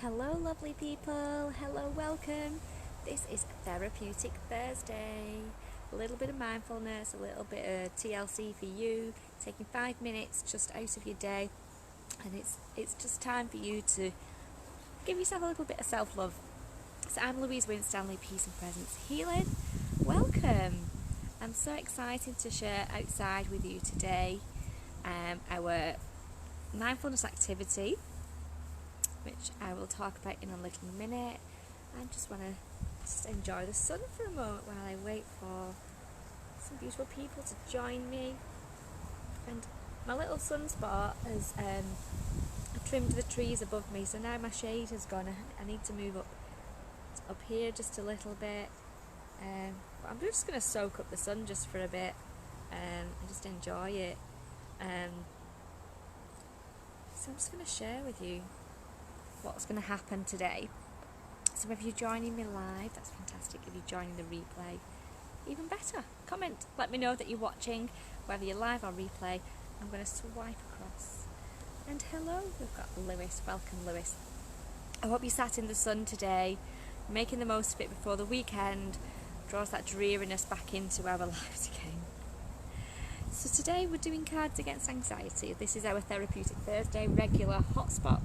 Hello, lovely people. Hello, welcome. This is Therapeutic Thursday. A little bit of mindfulness, a little bit of TLC for you, taking 5 minutes just out of your day, and it's just time for you to give yourself a little bit of self-love. So I'm Louise Winstanley, Peace and Presence Healing. Welcome. I'm so excited to share outside with you today our mindfulness activity, which I will talk about in a little minute. I just want to enjoy the sun for a moment while I wait for some beautiful people to join me. And my little sunspot has trimmed the trees above me, so now my shade has gone. I need to move up here just a little bit. But I'm just going to soak up the sun just for a bit and just enjoy it. So I'm just going to share with you what's going to happen today. So if you're joining me live, that's fantastic. If you're joining the replay, even better. Comment, let me know that you're watching, whether you're live or replay. I'm going to swipe across. And hello, we've got Lewis. Welcome, Lewis. I hope you sat in the sun today, making the most of it before the weekend draws that dreariness back into our lives again. So today we're doing cards against anxiety. This is our Therapeutic Thursday regular hotspot.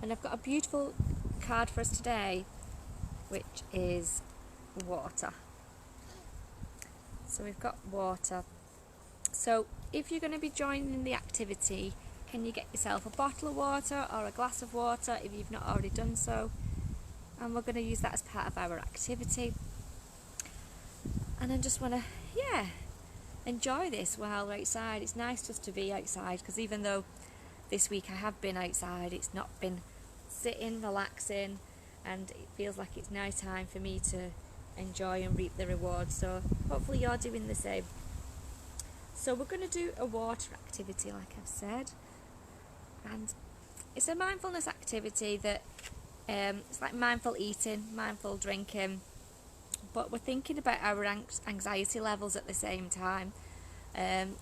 And I've got a beautiful card for us today, which is water. So we've got water. So if you're going to be joining the activity, can you get yourself a bottle of water or a glass of water if you've not already done so? And we're going to use that as part of our activity. And I just want to, enjoy this while we're outside. It's nice just to be outside, because even though this week I have been outside, it's not been sitting, relaxing, and it feels like it's now time for me to enjoy and reap the rewards. So hopefully you're doing the same. So we're going to do a water activity, like I've said, and it's a mindfulness activity that it's like mindful eating, mindful drinking, but we're thinking about our anxiety levels at the same time, and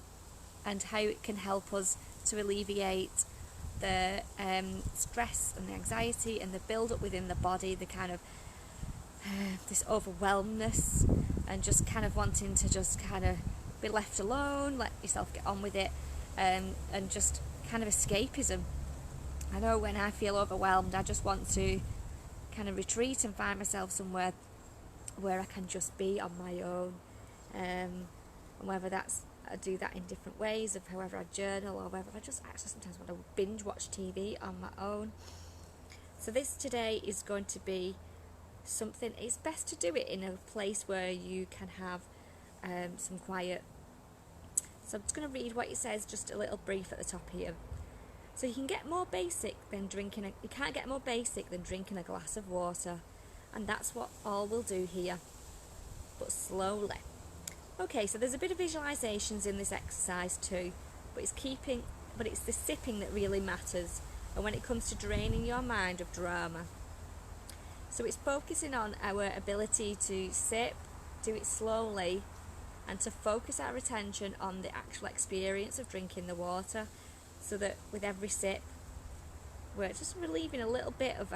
how it can help us to alleviate the stress and the anxiety and the build-up within the body, the kind of this overwhelmness, and just kind of wanting to just kind of be left alone, let yourself get on with it, and just kind of escapism. I know when I feel overwhelmed, I just want to kind of retreat and find myself somewhere where I can just be on my own, and whether that's I do that in different ways, of however I journal, or whether I just actually sometimes want to binge watch TV on my own. So this today is going to be something, it's best to do it in a place where you can have some quiet. So I'm just going to read what it says, just a little brief at the top here. So you can't get more basic than drinking a glass of water, and that's what all we'll do here, but slowly. Okay, so there's a bit of visualizations in this exercise too, but it's the sipping that really matters, and when it comes to draining your mind of drama. So it's focusing on our ability to sip, do it slowly, and to focus our attention on the actual experience of drinking the water, so that with every sip we're just relieving a little bit of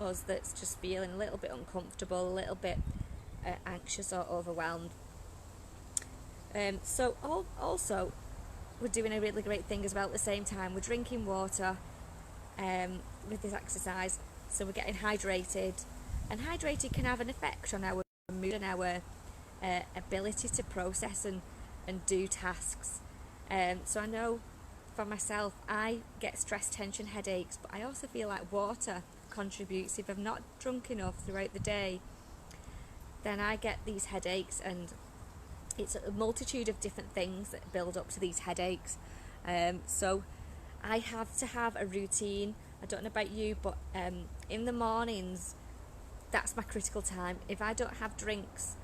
us that's just feeling a little bit uncomfortable, a little bit anxious or overwhelmed. So also we're doing a really great thing as well at the same time. We're drinking water with this exercise, so we're getting hydrated, and hydrated can have an effect on our mood and our ability to process and do tasks. So I know for myself, I get stress, tension, headaches, but I also feel like water contributes. If I've not drunk enough throughout the day, then I get these headaches, and it's a multitude of different things that build up to these headaches. So I have to have a routine. I don't know about you, but in the mornings, that's my critical time. If I don't have drinks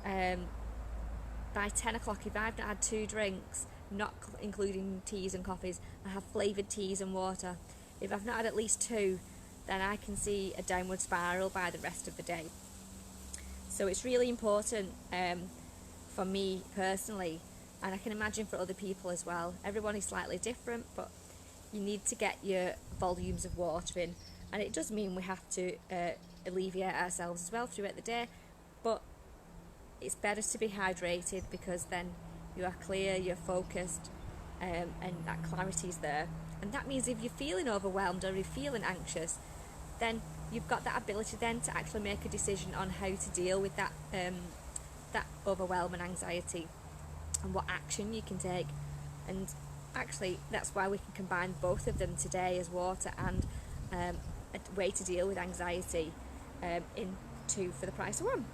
by 10 o'clock, if I've not had 2 drinks, not including teas and coffees, I have flavoured teas and water. If I've not had at least 2, then I can see a downward spiral by the rest of the day. So it's really important for me personally, and I can imagine for other people as well. Everyone is slightly different, but you need to get your volumes of water in, and it does mean we have to alleviate ourselves as well throughout the day, but it's better to be hydrated, because then you are clear, you're focused, and that clarity is there. And that means if you're feeling overwhelmed or you're feeling anxious, then you've got that ability then to actually make a decision on how to deal with that that overwhelm and anxiety, and what action you can take. And actually that's why we can combine both of them today, as water and a way to deal with anxiety, in two for the price of one.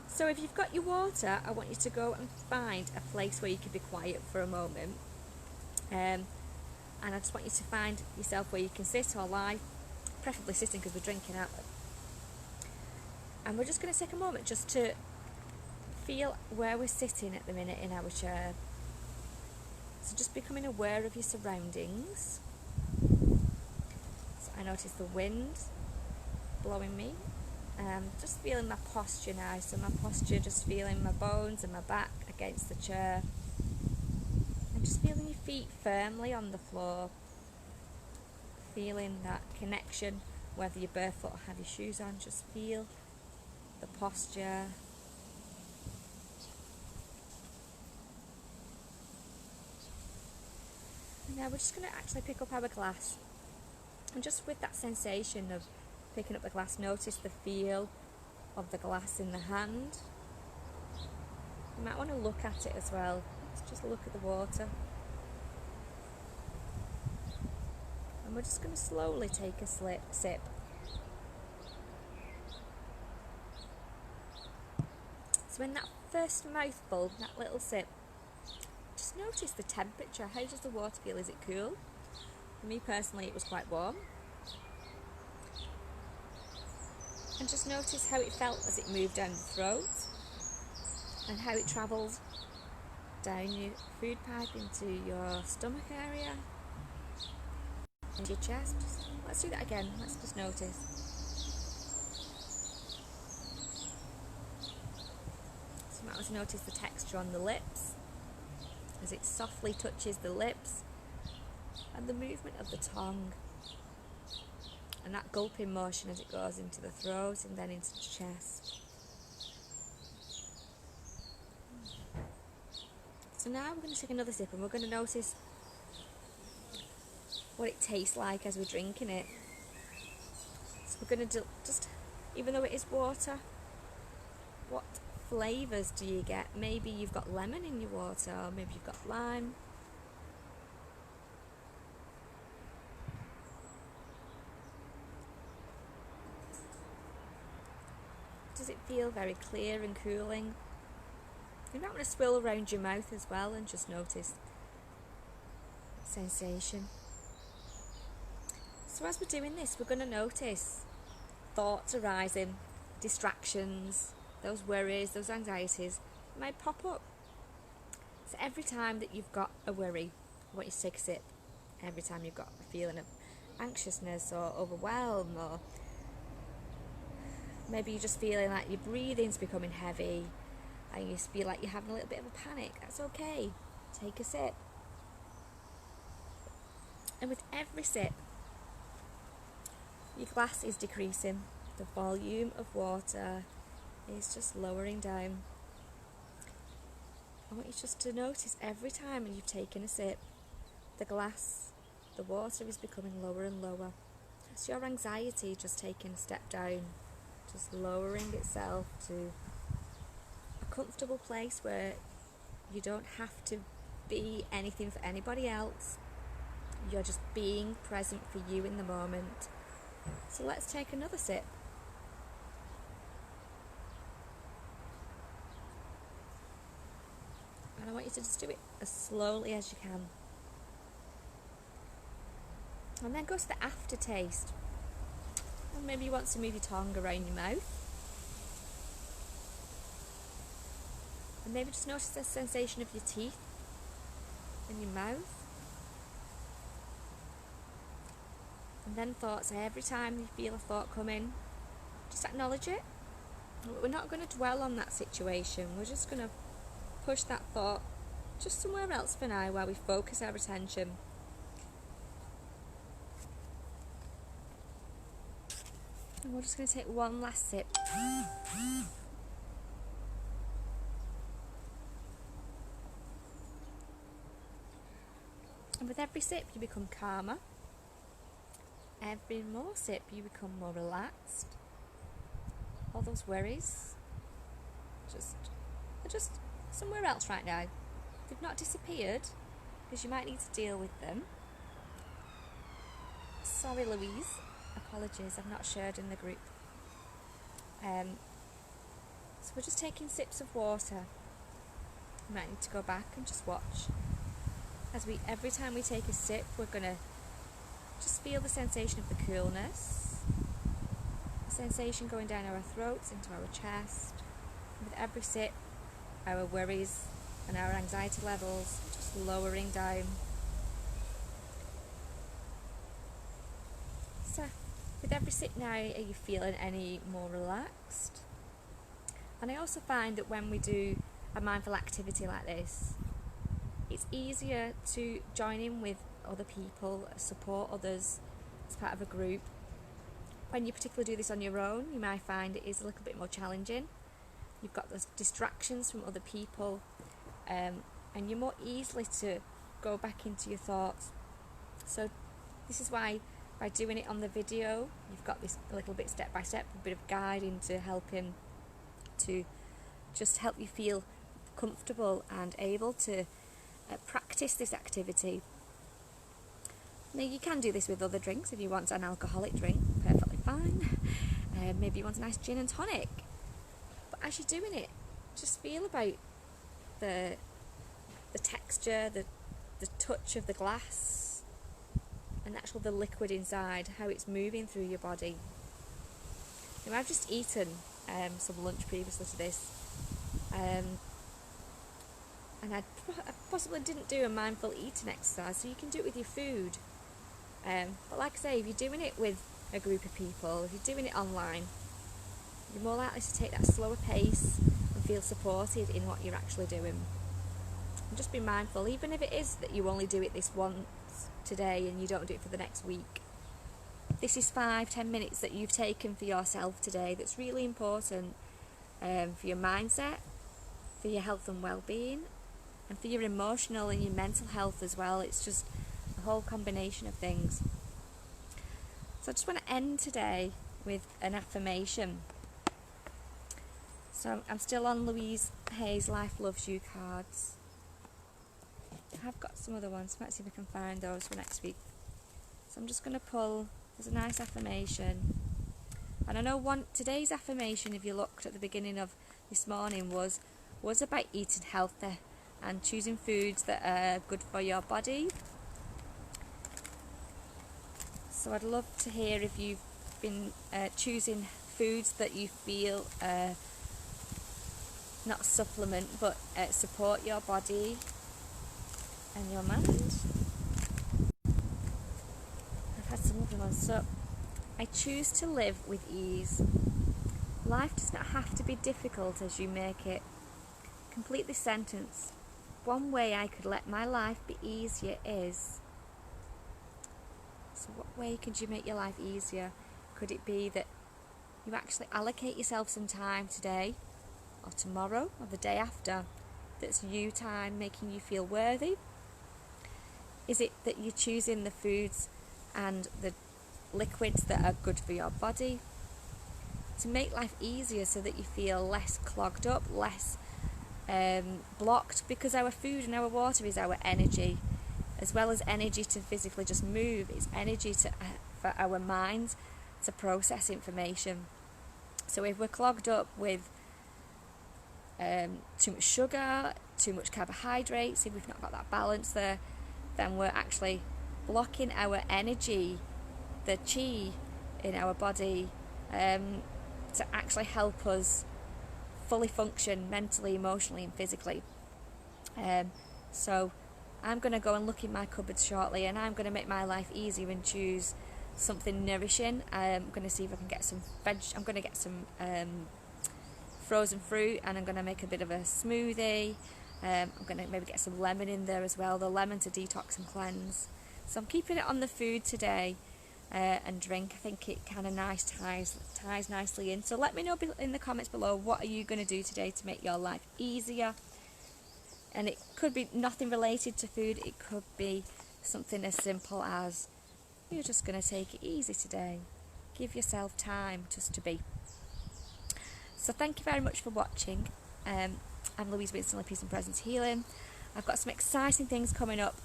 So if you've got your water, I want you to go and find a place where you can be quiet for a moment, and I just want you to find yourself where you can sit or lie, preferably sitting because we're drinking out. And we're just going to take a moment just to feel where we're sitting at the minute in our chair. So just becoming aware of your surroundings. So I notice the wind blowing me. Just feeling my posture now. So my posture, just feeling my bones and my back against the chair. And just feeling your feet firmly on the floor. Feeling that connection, whether you're barefoot or have your shoes on. Just feel the posture. And now we're just going to actually pick up our glass. And just with that sensation of picking up the glass, notice the feel of the glass in the hand. You might want to look at it as well. Let's just look at the water. And we're just going to slowly take a sip. So in that first mouthful, that little sip, just notice the temperature. How does the water feel? Is it cool? For me personally, it was quite warm. And just notice how it felt as it moved down the throat, and how it travelled down your food pipe into your stomach area, into your chest. Let's do that again. Let's just notice. So you might want to notice the texture on the lips as it softly touches the lips, and the movement of the tongue, and that gulping motion as it goes into the throat and then into the chest. So now we're going to take another sip, and we're going to notice what it tastes like as we're drinking it. So we're going to just, even though it is water, what flavours do you get? Maybe you've got lemon in your water, or maybe you've got lime. Does it feel very clear and cooling? You might want to swirl around your mouth as well and just notice sensation. So as we're doing this, we're going to notice thoughts arising, distractions, those worries, those anxieties might pop up. So every time that you've got a worry, I want you to take a sip. Every time you've got a feeling of anxiousness or overwhelm, or maybe you're just feeling like your breathing's becoming heavy and you feel like you're having a little bit of a panic, that's okay. Take a sip. And with every sip, your glass is decreasing. The volume of water is just lowering down. I want you just to notice every time when you've taken a sip, the glass, the water is becoming lower and lower. It's your anxiety just taking a step down, just lowering itself to a comfortable place where you don't have to be anything for anybody else. You're just being present for you in the moment. So let's take another sip. And I want you to just do it as slowly as you can. And then go to the aftertaste. And maybe you want to move your tongue around your mouth. And maybe just notice the sensation of your teeth in your mouth. And then thoughts. Every time you feel a thought come in, just acknowledge it. We're not going to dwell on that situation. We're just going to push that thought just somewhere else for now while we focus our attention. And we're just going to take one last sip. And with every sip you become calmer. Every more sip you become more relaxed. All those worries they're just somewhere else right now. They've not disappeared, because you might need to deal with them. Sorry Louise, apologies, I've not shared in the group. So we're just taking sips of water. You might need to go back and just watch. Every time we take a sip, we're going to just feel the sensation of the coolness, the sensation going down our throats into our chest. And with every sip, our worries and our anxiety levels just lowering down. So, with every sip now, are you feeling any more relaxed? And I also find that when we do a mindful activity like this, it's easier to join in with other people, support others as part of a group. When you particularly do this on your own, you might find it is a little bit more challenging. You've got those distractions from other people, and you're more easily to go back into your thoughts. So this is why, by doing it on the video, you've got this a little bit step by step, a bit of guide into helping to just help you feel comfortable and able to practice this activity. Now you can do this with other drinks. If you want an alcoholic drink, perfectly fine. Maybe you want a nice gin and tonic. But as you're doing it, just feel about the texture, the touch of the glass, and actually the liquid inside, how it's moving through your body. Now I've just eaten some lunch previously to this, and I possibly didn't do a mindful eating exercise, so you can do it with your food. But like I say, if you're doing it with a group of people, if you're doing it online, you're more likely to take that slower pace and feel supported in what you're actually doing. And just be mindful, even if it is that you only do it this once today and you don't do it for the next week. This is 5-10 minutes that you've taken for yourself today that's really important for your mindset, for your health and well-being, and for your emotional and your mental health as well. It's just a whole combination of things. So I just want to end today with an affirmation. So I'm still on Louise Hay's Life Loves You cards. I've got some other ones, might see if I can find those for next week. So I'm just going to pull, there's a nice affirmation. And I know today's affirmation, if you looked at the beginning of this morning, was about eating healthy and choosing foods that are good for your body. So I'd love to hear if you've been choosing foods that you feel not supplement but support your body and your mind. I've had some other ones. So I choose to live with ease. Life does not have to be difficult as you make it. Complete this sentence. One way I could let my life be easier is... So what way could you make your life easier? Could it be that you actually allocate yourself some time today or tomorrow or the day after that's you time, making you feel worthy? Is it that you're choosing the foods and the liquids that are good for your body to make life easier so that you feel less clogged up, less blocked? Because our food and our water is our energy, as well as energy to physically just move. It's energy for our minds to process information. So if we're clogged up with too much sugar, too much carbohydrates, if we've not got that balance there, then we're actually blocking our energy, the chi in our body, to actually help us fully function mentally, emotionally and physically. So I'm going to go and look in my cupboards shortly, and I'm going to make my life easier and choose something nourishing. I'm going to see if I can get some veg. I'm going to get some frozen fruit, and I'm going to make a bit of a smoothie. I'm going to maybe get some lemon in there as well, the lemon to detox and cleanse. So I'm keeping it on the food today, and drink. I think it kind of ties nicely in. So let me know in the comments below, what are you going to do today to make your life easier? And it could be nothing related to food. It could be something as simple as you're just going to take it easy today. Give yourself time just to be. So thank you very much for watching. I'm Louise Winston, Peace and Presence Healing. I've got some exciting things coming up.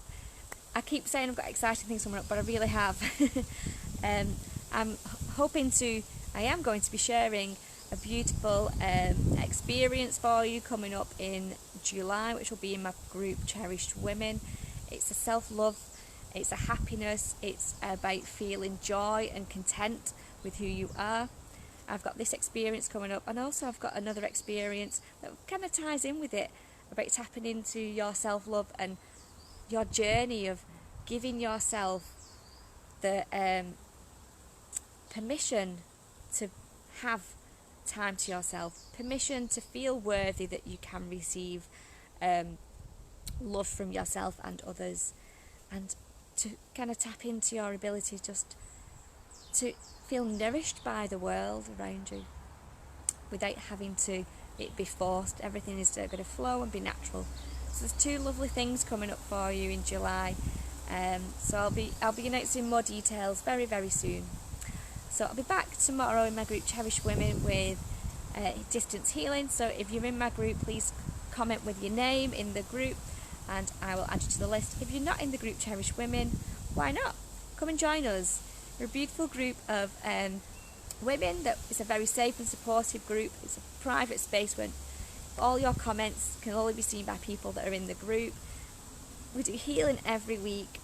I keep saying I've got exciting things coming up, but I really have. I am going to be sharing a beautiful experience for you coming up in July, which will be in my group Cherished Women. It's a self-love, it's a happiness, it's about feeling joy and content with who you are. I've got this experience coming up, and also I've got another experience that kind of ties in with it, about tapping into your self-love and your journey of giving yourself the permission to have time to yourself, permission to feel worthy that you can receive love from yourself and others, and to kind of tap into your ability just to feel nourished by the world around you without having to it be forced. Everything is going to flow and be natural. So there's two lovely things coming up for you in July. So I'll be announcing more details very, very soon. So I'll be back tomorrow in my group Cherished Women with distance healing. So if you're in my group, please comment with your name in the group and I will add you to the list. If you're not in the group Cherished Women, why not? Come and join us. We're a beautiful group of women that is a very safe and supportive group. It's a private space where all your comments can only be seen by people that are in the group. We do healing every week,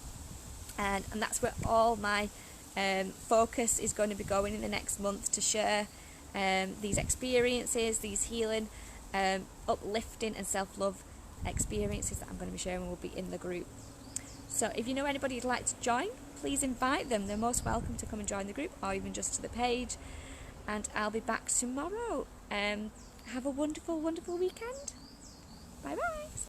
and that's where all my focus is going to be going in the next month, to share these experiences, these healing, uplifting and self-love experiences that I'm going to be sharing will be in the group. So if you know anybody you'd like to join, please invite them. They're most welcome to come and join the group, or even just to the page. And I'll be back tomorrow. Have a wonderful, wonderful weekend. Bye bye.